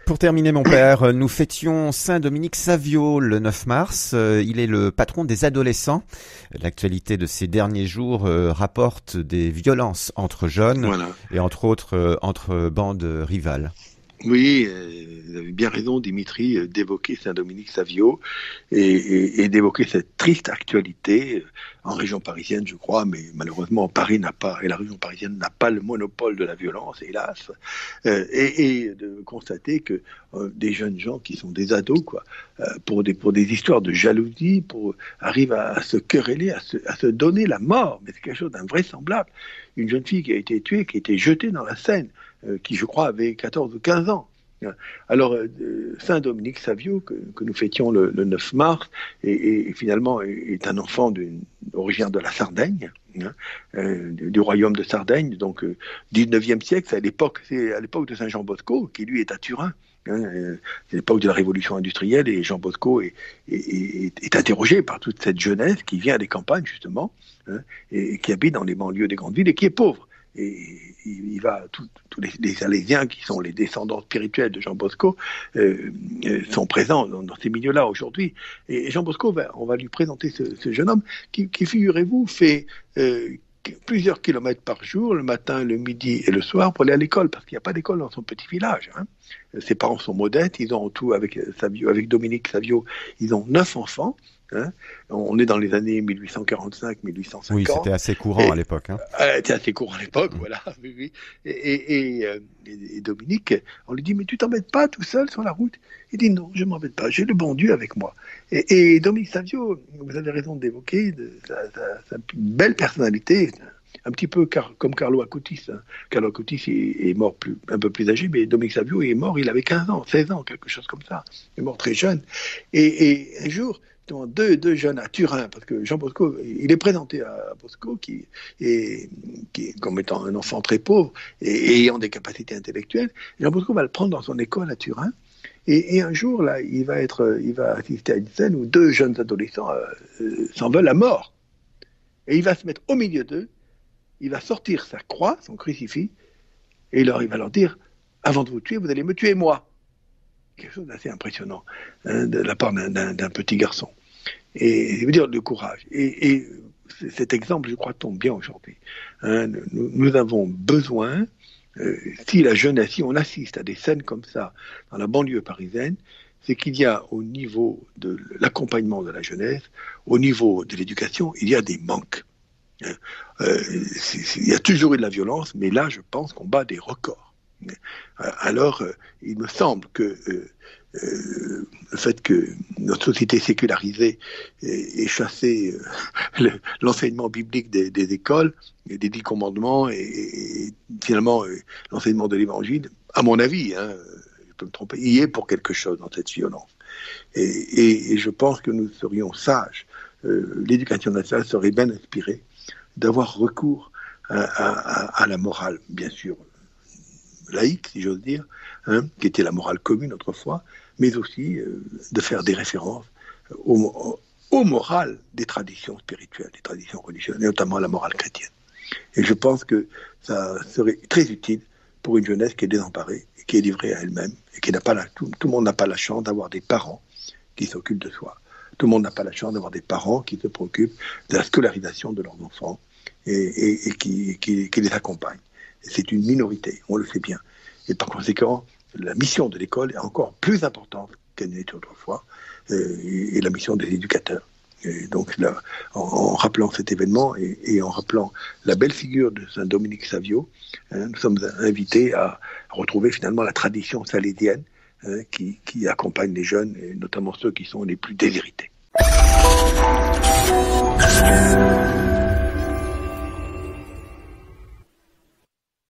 Pour terminer, mon père, nous fêtions Saint Dominique Savio le 9 mars. Il est le patron des adolescents. L'actualité de ces derniers jours rapporte des violences entre jeunes Voilà. et entre autres entre bandes rivales. Oui, vous avez bien raison, Dimitri, d'évoquer Saint-Dominique Savio et d'évoquer cette triste actualité en région parisienne, je crois, mais malheureusement Paris n'a pas, et la région parisienne n'a pas le monopole de la violence, hélas, et de constater que des jeunes gens qui sont des ados, quoi, pour des histoires de jalousie, arrivent à se quereller, à se donner la mort, mais c'est quelque chose d'invraisemblable. Une jeune fille qui a été tuée, qui a été jetée dans la Seine, qui, je crois, avait 14 ou 15 ans. Alors, Saint-Dominique Savio, que nous fêtions le 9 mars, et finalement est un enfant originaire de la Sardaigne, du royaume de Sardaigne, donc 19e siècle, c'est à l'époque de Saint-Jean Bosco, qui lui est à Turin. C'est l'époque de la révolution industrielle, et Jean Bosco est interrogé par toute cette jeunesse qui vient des campagnes, justement, et qui habite dans les banlieues des grandes villes et qui est pauvre. Et il va, tous les Salésiens qui sont les descendants spirituels de Jean Bosco sont présents dans ces milieux-là aujourd'hui. Et Jean Bosco, on va lui présenter ce jeune homme qui, figurez-vous, fait plusieurs kilomètres par jour, le matin, le midi et le soir, pour aller à l'école, parce qu'il n'y a pas d'école dans son petit village. Ses parents sont modestes, ils ont tout, avec Dominique Savio, ils ont 9 enfants. On est dans les années 1845-1850. Oui, c'était assez courant à l'époque. C'était assez courant à l'époque, voilà. Oui. Et Dominique, on lui dit, mais tu t'embêtes pas tout seul sur la route? Il dit, non, je m'embête pas, j'ai le bon Dieu avec moi. Et Dominique Savio, vous avez raison d'évoquer sa belle personnalité, un petit peu comme Carlo Acutis. Carlo Acutis est mort un peu plus âgé, mais Dominique Savio est mort, il avait 15 ans, 16 ans, quelque chose comme ça. Il est mort très jeune. Et un jour, deux jeunes à Turin, parce que Jean Bosco, il est présenté à Bosco qui est comme étant un enfant très pauvre et ayant des capacités intellectuelles. Jean Bosco va le prendre dans son école à Turin, et un jour là, il va assister à une scène où 2 jeunes adolescents s'en veulent à mort, et il va se mettre au milieu d'eux, il va sortir sa croix, son crucifix, et il va leur dire, avant de vous tuer, vous allez me tuer moi. Quelque chose d'assez impressionnant de la part d'un petit garçon. Et je veux dire, le courage. Et cet exemple, je crois, tombe bien aujourd'hui. Nous avons besoin, si on assiste à des scènes comme ça dans la banlieue parisienne, c'est qu'il y a au niveau de l'accompagnement de la jeunesse, au niveau de l'éducation, il y a des manques. Il y a toujours eu de la violence, mais là, je pense qu'on bat des records. Alors, il me semble que le fait que notre société sécularisée ait chassé l'enseignement biblique des écoles, et des 10 commandements, et finalement l'enseignement de l'évangile, à mon avis, je peux me tromper, y est pour quelque chose dans cette violence. Et je pense que nous serions sages, l'éducation nationale serait bien inspirée d'avoir recours à la morale, bien sûr, laïque, si j'ose dire, qui était la morale commune autrefois, mais aussi de faire des références aux morales des traditions spirituelles, des traditions religieuses, et notamment la morale chrétienne. Et je pense que ça serait très utile pour une jeunesse qui est désemparée, et qui est livrée à elle-même, et qui n'a pas tout le monde n'a pas la chance d'avoir des parents qui s'occupent de soi. Tout le monde n'a pas la chance d'avoir des parents qui se préoccupent de la scolarisation de leurs enfants et qui les accompagnent. C'est une minorité, on le sait bien. Et par conséquent, la mission de l'école est encore plus importante qu'elle n'était autrefois, et la mission des éducateurs. Et donc, là, en rappelant cet événement et en rappelant la belle figure de Saint Dominique Savio, nous sommes invités à retrouver finalement la tradition salésienne qui accompagne les jeunes, et notamment ceux qui sont les plus déshérités.